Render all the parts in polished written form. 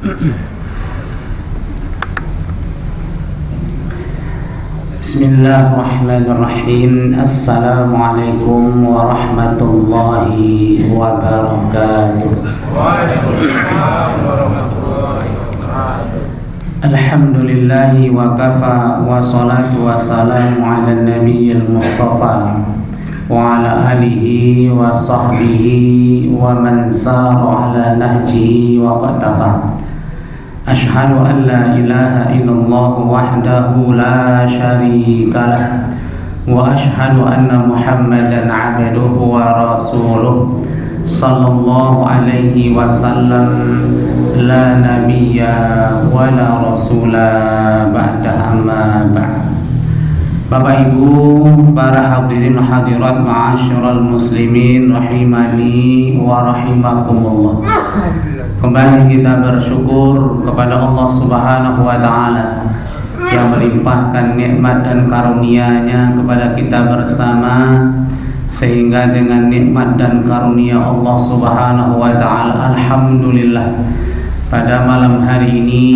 Bismillahirrahmanirrahim. Assalamualaikum warahmatullahi wabarakatuh. Waalaikumsalam warahmatullahi wabarakatuh. Alhamdulillahi wa kafa wa salatu wa salamu ala nabiyyil mustafa wa ala alihi wa sahbihi wa man sara ala nahjihi wa qatafa. Ashhadu an la ilaha illallah wahdahu la syarika lah wa ashhadu anna Muhammadan abduhu wa rasuluh sallallahu alaihi wasallam la nabiyya wa la rasula ba'da amma ba'd. Bapak Ibu, para hadirin hadirat ma'asyiral muslimin rahimani wa rahimakumullah. Kembali kita bersyukur kepada Allah Subhanahu wa taala yang melimpahkan nikmat dan karunia-Nya kepada kita bersama, sehingga dengan nikmat dan karunia Allah Subhanahu wa taala, alhamdulillah, pada malam hari ini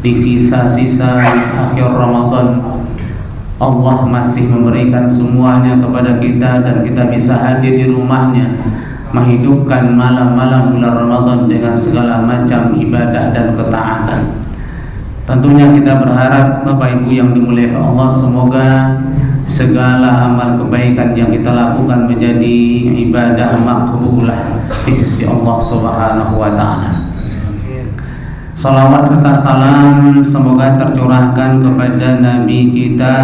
di sisa-sisa akhir Ramadan, Allah masih memberikan semuanya kepada kita dan kita bisa hadir di rumahnya, menghidupkan malam-malam bulan Ramadan dengan segala macam ibadah dan ketaatan. Tentunya kita berharap Bapak Ibu yang dimuliakan Allah, semoga segala amal kebaikan yang kita lakukan menjadi ibadah makbulah di sisi Allah Subhanahu wa taala. Salawat serta salam semoga tercurahkan kepada Nabi kita,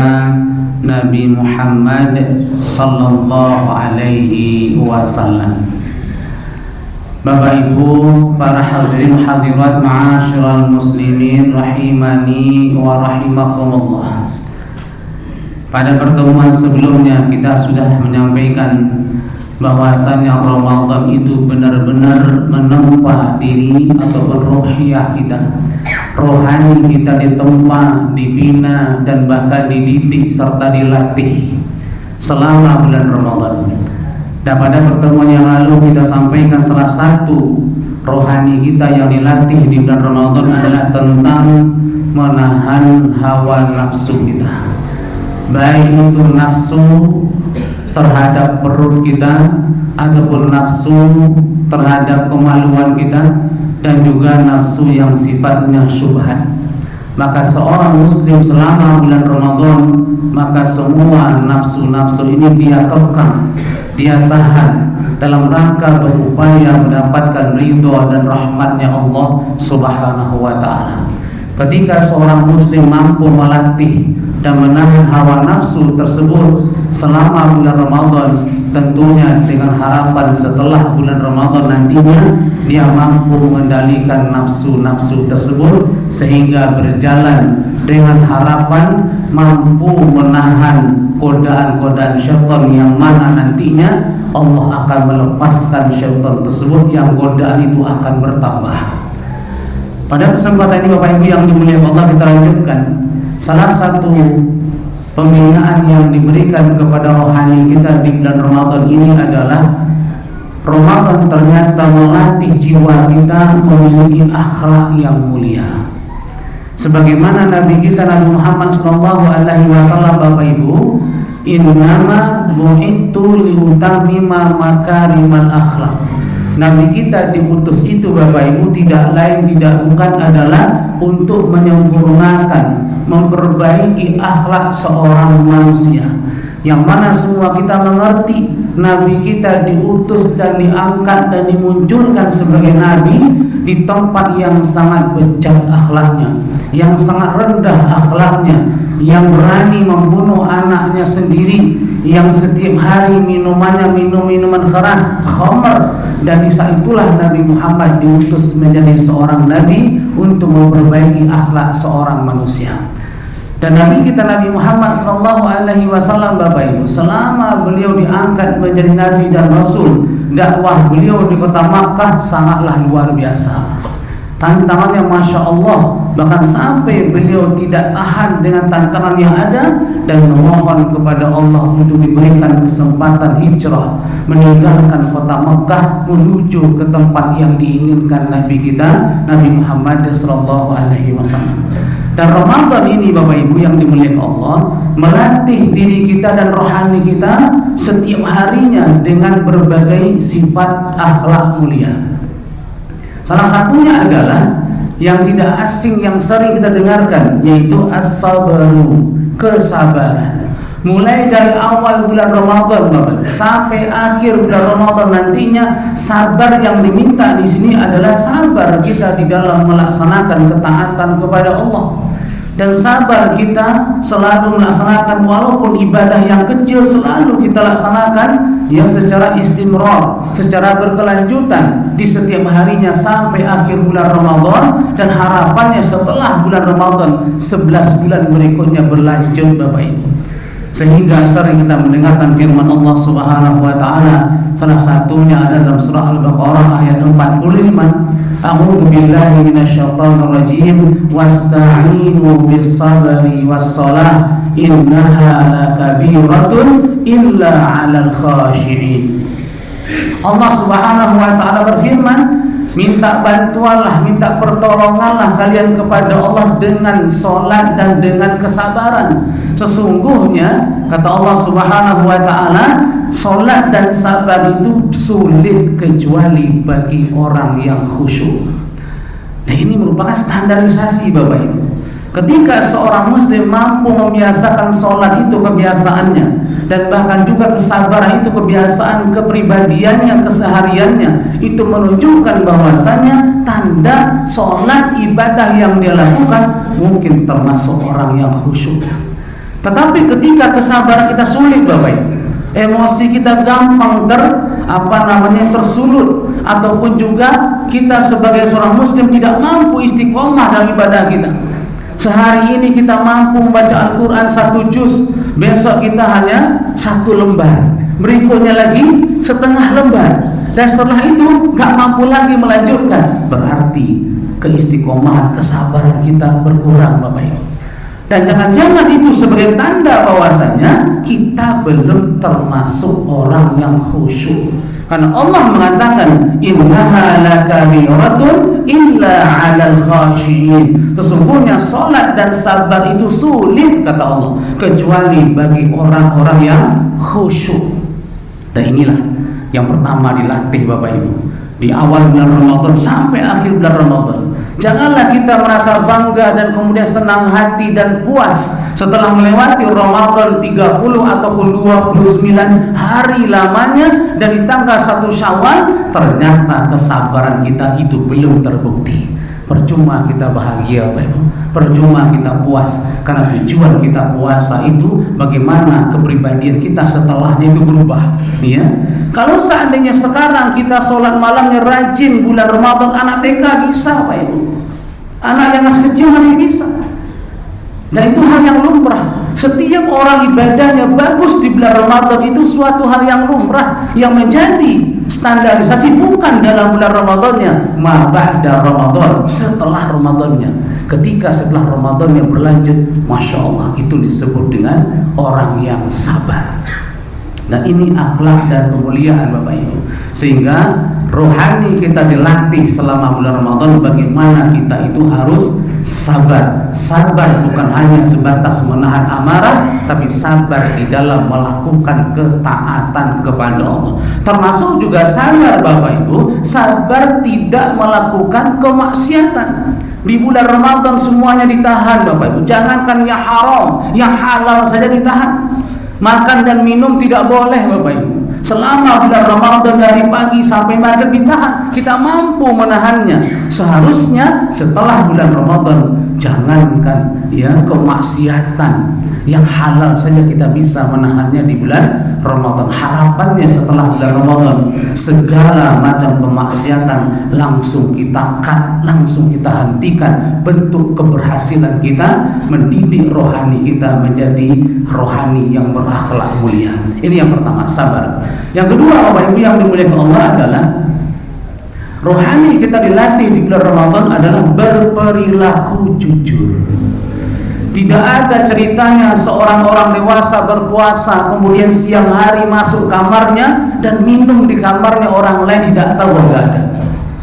Nabi Muhammad sallallahu alaihi wasallam. Bapak Ibu, para hadirin hadirat ma'asyiral muslimin rahimani wa rahimakumullah. Pada pertemuan sebelumnya kita sudah menyampaikan bahwasanya Ramadan itu benar-benar menempa diri atau ruhiyah kita, rohani kita ditempa, dibina dan bahkan dididik serta dilatih selama bulan Ramadan. Dan pada pertemuan yang lalu kita sampaikan salah satu rohani kita yang dilatih di bulan Ramadan adalah tentang menahan hawa nafsu kita, baik itu nafsu terhadap perut kita ataupun nafsu terhadap kemaluan kita, dan juga nafsu yang sifatnya syubhat. Maka seorang muslim selama bulan Ramadan, maka semua nafsu-nafsu ini dia kekang, dia tahan dalam rangka berupaya mendapatkan ridho dan rahmatnya Allah Subhanahu wa ta'ala. Ketika seorang muslim mampu melatih dan menahan hawa nafsu tersebut selama bulan Ramadan, tentunya dengan harapan setelah bulan Ramadan nantinya dia mampu mengendalikan nafsu-nafsu tersebut, sehingga berjalan dengan harapan mampu menahan godaan-godaan syaitan yang mana nantinya Allah akan melepaskan syaitan tersebut, yang godaan itu akan bertambah. Pada kesempatan ini Bapak Ibu yang dimuliakan Allah, kita lanjutkan salah satu pembinaan yang diberikan kepada rohani kita di bulan Ramadan ini adalah Ramadan ternyata melatih jiwa kita memiliki akhlak yang mulia. Sebagaimana Nabi kita Nabi Muhammad SAW, Bapak Ibu, innama bu'ithu liutammima makarimal akhlak. Nabi kita diutus itu Bapak Ibu tidak lain tidak bukan adalah untuk menyempurnakan, memperbaiki akhlak seorang manusia. Yang mana semua kita mengerti Nabi kita diutus dan diangkat dan dimunculkan sebagai Nabi di tempat yang sangat bejat akhlaknya, yang sangat rendah akhlaknya, yang berani membunuh anaknya sendiri, yang setiap hari minumannya minum minuman keras, khamr. Dan di saat itulah Nabi Muhammad diutus menjadi seorang Nabi untuk memperbaiki akhlak seorang manusia. Dan Nabi kita Nabi Muhammad SAW, Bapak Ibu, selama beliau diangkat menjadi Nabi dan Rasul, dakwah beliau di kota Makkah sangatlah luar biasa. Tantangannya Masya Allah, bahkan sampai beliau tidak tahan dengan tantangan yang ada dan memohon kepada Allah untuk diberikan kesempatan hijrah, meninggalkan kota Mekah menuju ke tempat yang diinginkan Nabi kita, Nabi Muhammad SAW. Dan Ramadan ini Bapak Ibu yang dimuliakan Allah, melatih diri kita dan rohani kita setiap harinya dengan berbagai sifat akhlak mulia. Salah satunya adalah yang tidak asing yang sering kita dengarkan, yaitu as-sabru, kesabaran. Mulai dari awal bulan Ramadan Bapak, sampai akhir bulan Ramadan nantinya, sabar yang diminta di sini adalah sabar kita di dalam melaksanakan ketaatan kepada Allah. Dan sabar kita selalu melaksanakan, walaupun ibadah yang kecil selalu kita laksanakan ya secara istimrar, secara berkelanjutan di setiap harinya sampai akhir bulan Ramadan. Dan harapannya setelah bulan Ramadan 11 bulan berikutnya berlanjut Bapak Ibu. Sehingga sering kita mendengarkan firman Allah Subhanahu wa taala, salah satunya ada dalam surah Al-Baqarah ayat 45. A'udzu billahi minasyaitonir rajim, wasta'inu bis-sabri was-shalah innaha lakabiratun illa 'alal khashi'in. Allah Subhanahu wa taala berfirman, minta bantuanlah, minta pertolonganlah kalian kepada Allah dengan salat dan dengan kesabaran. Sesungguhnya kata Allah Subhanahu wa taala, salat dan sabar itu sulit kecuali bagi orang yang khusyuk. Nah, ini merupakan standarisasi Bapak Ibu. Ketika seorang muslim mampu membiasakan salat itu kebiasaannya, dan bahkan juga kesabaran itu kebiasaan kepribadiannya, kesehariannya, itu menunjukkan bahwasanya tanda salat ibadah yang dia lakukan mungkin termasuk orang yang khusyuk. Tetapi ketika kesabaran kita sulit Bapak Ibu, emosi kita gampang tersulut, ataupun juga kita sebagai seorang muslim tidak mampu istiqomah dalam ibadah kita. Sehari ini kita mampu membaca Al-Quran 1 juz, besok kita hanya 1 lembar, berikutnya lagi setengah lembar, dan setelah itu gak mampu lagi melanjutkan. Berarti keistiqomahan, kesabaran kita berkurang Bapak Ibu. Dan jangan-jangan itu sebagai tanda bahwasanya kita belum termasuk orang yang khusyuk. Karena Allah mengatakan innaha lakabiratun illa 'alal khashiyin. Sesungguhnya salat dan sabar itu sulit kata Allah kecuali bagi orang-orang yang khusyuk. Dan inilah yang pertama dilatih Bapak Ibu di awal bulan Ramadan sampai akhir bulan Ramadan. Janganlah kita merasa bangga dan kemudian senang hati dan puas setelah melewati Ramadan 30 ataupun 29 hari lamanya, dan di tanggal 1 Syawal ternyata kesabaran kita itu belum terbukti. Percuma kita bahagia Bapak Ibu, percuma kita puas, karena tujuan kita puasa itu bagaimana kepribadian kita setelahnya itu berubah ya. Kalau seandainya sekarang kita sholat malamnya rajin bulan Ramadan, anak TK bisa Bapak Ibu, anak yang masih kecil masih bisa. Dan itu hal yang lumrah. Setiap orang ibadahnya bagus di bulan Ramadan itu suatu hal yang lumrah, yang menjadi standarisasi bukan dalam bulan Ramadannya, ma ba'da Ramadan, setelah Ramadannya. Ketika setelah Ramadannya berlanjut, Masya Allah, itu disebut dengan orang yang sabar. Dan ini akhlak dan kemuliaan Bapak Ibu. Sehingga rohani kita dilatih selama bulan Ramadan, bagaimana kita itu harus sabar. Sabar bukan hanya sebatas menahan amarah, tapi sabar di dalam melakukan ketaatan kepada Allah. Termasuk juga sabar Bapak Ibu, sabar tidak melakukan kemaksiatan. Di bulan Ramadan semuanya ditahan Bapak Ibu. Jangankan yang haram, yang halal saja ditahan. Makan dan minum tidak boleh Bapak Ibu. Selama bulan Ramadan dari pagi sampai maghrib ditahan, kita mampu menahannya. Seharusnya setelah bulan Ramadan, jangankan ya kemaksiatan yang halal saja kita bisa menahannya di bulan Ramadan. Harapannya setelah bulan Ramadan, segala macam kemaksiatan langsung kita cut, langsung kita hentikan. Bentuk keberhasilan kita mendidik rohani kita menjadi rohani yang berakhlak mulia. Ini yang pertama, sabar. Yang kedua Bapak Ibu yang dimuliakan Allah adalah Rohani kita dilatih di bulan Ramadan adalah berperilaku jujur. Tidak ada ceritanya seorang orang dewasa berpuasa kemudian siang hari masuk kamarnya dan minum di kamarnya orang lain tidak tahu enggak ada.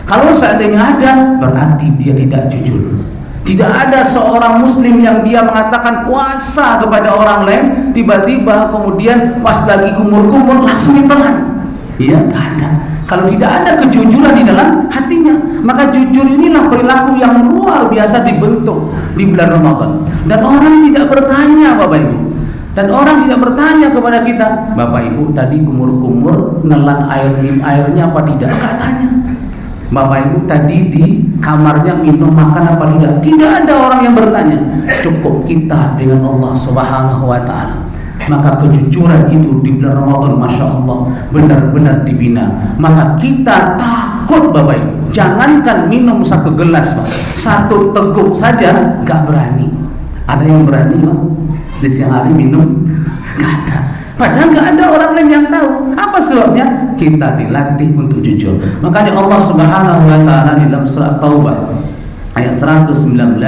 Kalau seandainya ada, berarti dia tidak jujur. Tidak ada seorang muslim yang dia mengatakan puasa kepada orang lain, tiba-tiba kemudian pas lagi kumur-kumur langsung ditelan. Iya, enggak ada. Kalau tidak ada kejujuran di dalam hatinya, maka jujur inilah perilaku yang luar biasa dibentuk di bulan Ramadan. Dan orang tidak bertanya, Bapak Ibu. Dan orang tidak bertanya kepada kita, Bapak Ibu tadi kumur-kumur nelan airnya apa tidak? Enggak tanya. Bapak Ibu tadi di kamarnya minum makan apa tidak? Tidak ada orang yang bertanya. Cukup kita dengan Allah Subhanahu wa Ta'ala. Maka kejujuran itu di bulan Ramadan, Masya Allah, benar-benar dibina. Maka kita takut, Bapak Ibu. Jangankan minum satu gelas, Pak, satu teguk saja gak berani. Ada yang berani, Pak, di siang hari minum? Gak ada. Padahal gak ada orang lain yang tahu. Apa sebabnya? Kita dilatih untuk jujur. Makanya Allah Subhanahu wa Ta'ala di dalam surat Taubah ayat 119,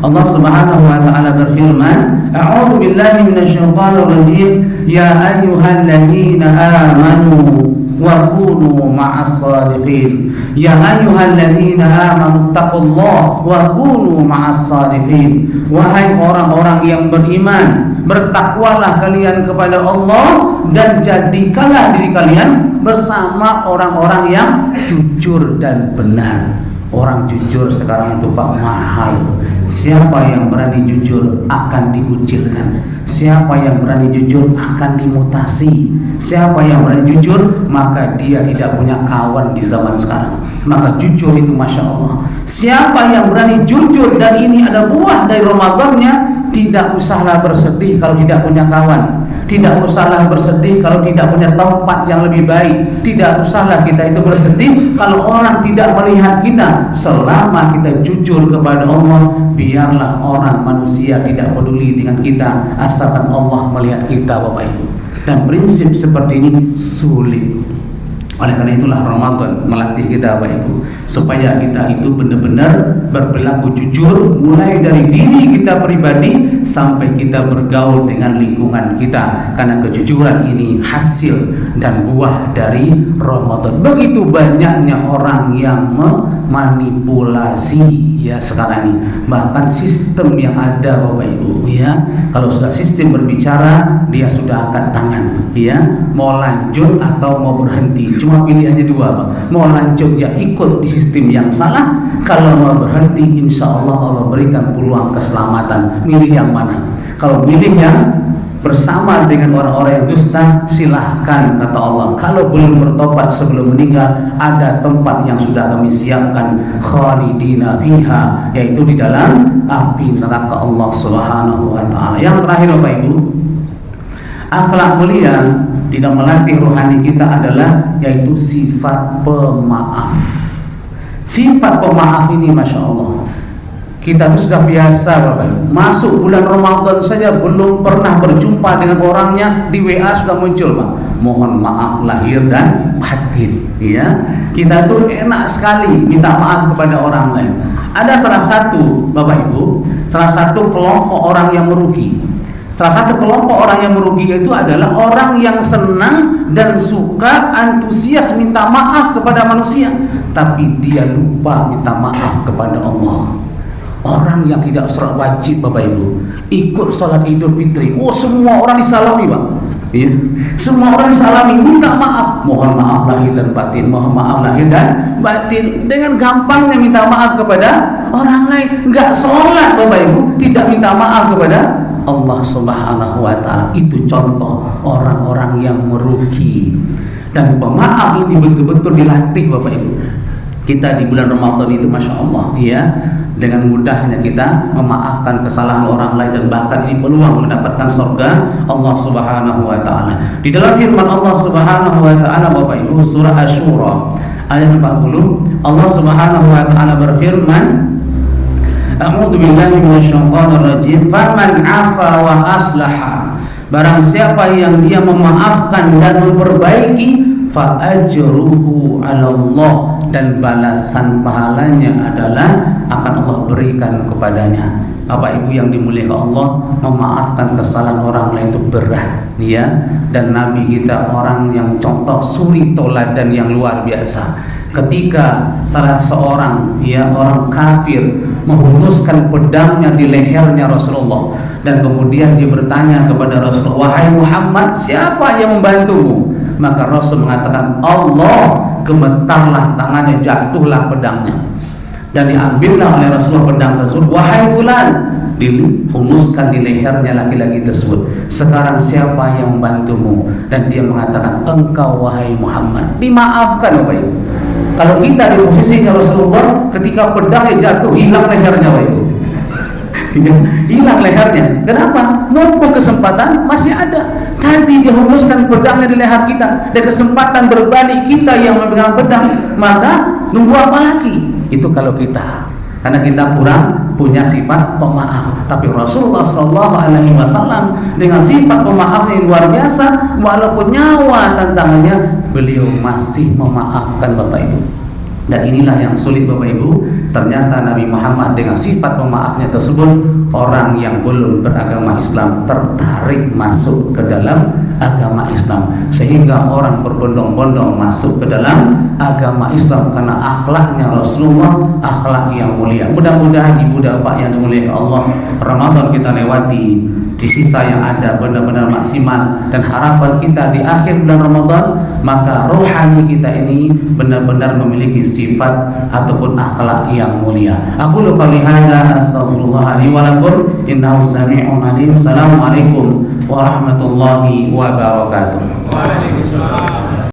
Allah Subhanahu wa Ta'ala berfirman, A'udzu billahi minasyaitonir rajim, ya ayyuhalladzina amanu wa kunu ma'as shadiqin. Ya ayyuhalladzina amanu taqullaha wa kunu ma'as shadiqin. Wahai orang-orang yang beriman, bertakwalah kalian kepada Allah dan jadikanlah diri kalian bersama orang-orang yang jujur dan benar. Orang jujur sekarang itu, Pak, mahal. Siapa yang berani jujur akan dikucilkan. Siapa yang berani jujur akan dimutasi. Siapa yang berani jujur, maka dia tidak punya kawan di zaman sekarang. Maka jujur itu Masya Allah. Siapa yang berani jujur dan ini ada buah dari Ramadannya, tidak usahlah bersedih kalau tidak punya kawan. Tidak usahlah bersedih kalau tidak punya tempat yang lebih baik. Tidak usahlah kita itu bersedih kalau orang tidak melihat kita. Selama kita jujur kepada Allah, biarlah orang manusia tidak peduli dengan kita, asalkan Allah melihat kita, Bapak Ibu. Dan prinsip seperti ini sulit. Oleh karena itulah Ramadan melatih kita, Bapak Ibu, supaya kita itu benar-benar berperilaku jujur, mulai dari diri kita pribadi sampai kita bergaul dengan lingkungan kita. Karena kejujuran ini hasil dan buah dari Ramadan. Begitu banyaknya orang yang memanipulasi ya sekarang ini, bahkan sistem yang ada, Bapak Ibu, ya, kalau sudah sistem berbicara, dia sudah angkat tangan, ya, mau lanjut atau mau berhenti. Cuma pilihannya dua, Pak. Mau lanjut ya ikut di sistem yang salah, kalau mau berhenti insya Allah Allah berikan peluang keselamatan. Milih yang mana? Kalau milih yang bersama dengan orang-orang yang dusta, silahkan, kata Allah. Kalau belum bertobat sebelum meninggal, ada tempat yang sudah kami siapkan, khalidina fiha, yaitu di dalam api neraka Allah Subhanahu wa Ta'ala. Yang terakhir, Bapak Ibu, akhlak mulia di dalam melatih rohani kita adalah yaitu sifat pemaaf. Sifat pemaaf ini Masya Allah, kita tuh sudah biasa, Bapak. Masuk bulan Ramadan saja belum pernah berjumpa dengan orangnya, di WA sudah muncul, Pak, mohon maaf lahir dan batin, ya. Kita tuh enak sekali minta maaf kepada orang lain. Ada salah satu, Bapak Ibu, salah satu kelompok orang yang merugi. Salah satu kelompok orang yang merugi itu adalah orang yang senang dan suka antusias minta maaf kepada manusia, tapi dia lupa minta maaf kepada Allah. Orang yang tidak sholat wajib, Bapak Ibu, ikut sholat Idul Fitri, oh semua orang disalami, Pak, ya. Semua orang disalami, minta maaf, mohon maaf lahir dan batin, mohon maaf lahir dan batin. Dengan gampangnya minta maaf kepada orang lain. Nggak sholat, Bapak Ibu, tidak minta maaf kepada Allah Subhanahu wa Ta'ala. Itu contoh orang-orang yang merugi. Dan pemaaf ini betul-betul dilatih, Bapak Ibu. Kita di bulan Ramadan itu Masya Allah, ya, dengan mudahnya kita memaafkan kesalahan orang lain, dan bahkan ini peluang mendapatkan surga Allah Subhanahu wa Ta'ala. Di dalam firman Allah Subhanahu wa Ta'ala, Bapak Ibu, surah Asy-Syura ayat 40, Allah Subhanahu wa Ta'ala berfirman, A'udzu billahi minasyaitonir rajim, faman 'afa wa aslaha, barang siapa yang dia memaafkan dan memperbaiki, fa ajruhu 'ala Allah, dan balasan pahalanya adalah akan Allah berikan kepadanya. Bapak Ibu yang dimuliakan Allah, memaafkan kesalahan orang lain itu berat, ya. Dan Nabi kita orang yang contoh suri toladan yang luar biasa. Ketika salah seorang orang kafir menghunuskan pedangnya di lehernya Rasulullah, dan kemudian dia bertanya kepada Rasulullah, "Wahai Muhammad, siapa yang membantumu?" Maka Rasul mengatakan, "Allah." Gemetarlah tangannya, jatuhlah pedangnya, dan diambillah oleh Rasulullah pedang tersebut. "Wahai fulan," dihunuskan di lehernya laki-laki tersebut, "sekarang siapa yang membantumu?" Dan dia mengatakan, "Engkau wahai Muhammad." Dimaafkan Bapak Ibu. Kalau kita di posisinya Rasulullah, ketika pedangnya jatuh, hilang lehernya Bapak Ibu. Hilang lehernya. Kenapa? Mumpung kesempatan masih ada. Tadi dihunuskan pedangnya di leher kita, dan kesempatan berbalik kita yang memegang pedang, maka nunggu apa lagi? Itu kalau kita, karena kita kurang punya sifat pemaaf. Tapi Rasulullah SAW dengan sifat pemaafnya yang luar biasa, walaupun nyawa tantangannya, beliau masih memaafkan Bapak Ibu. Dan inilah yang sulit Bapak Ibu. Ternyata Nabi Muhammad dengan sifat pemaafnya tersebut, orang yang belum beragama Islam tertarik masuk ke dalam agama Islam, sehingga orang berbondong-bondong masuk ke dalam agama Islam karena akhlaknya Rasulullah, akhlak yang mulia. Mudah-mudahan Ibu dan Bapak yang dimuliakan Allah, Ramadan kita lewati di sisa yang ada benar-benar maksimal, dan harapan kita di akhir bulan Ramadan maka rohani kita ini benar-benar memiliki sifat ataupun akhlak yang mulia. Aku qouli hadza astaghfirullah li wa lakum innahu samii'un 'aliim. Assalamualaikum warahmatullahi wabarakatuh. Waalaikumsalam.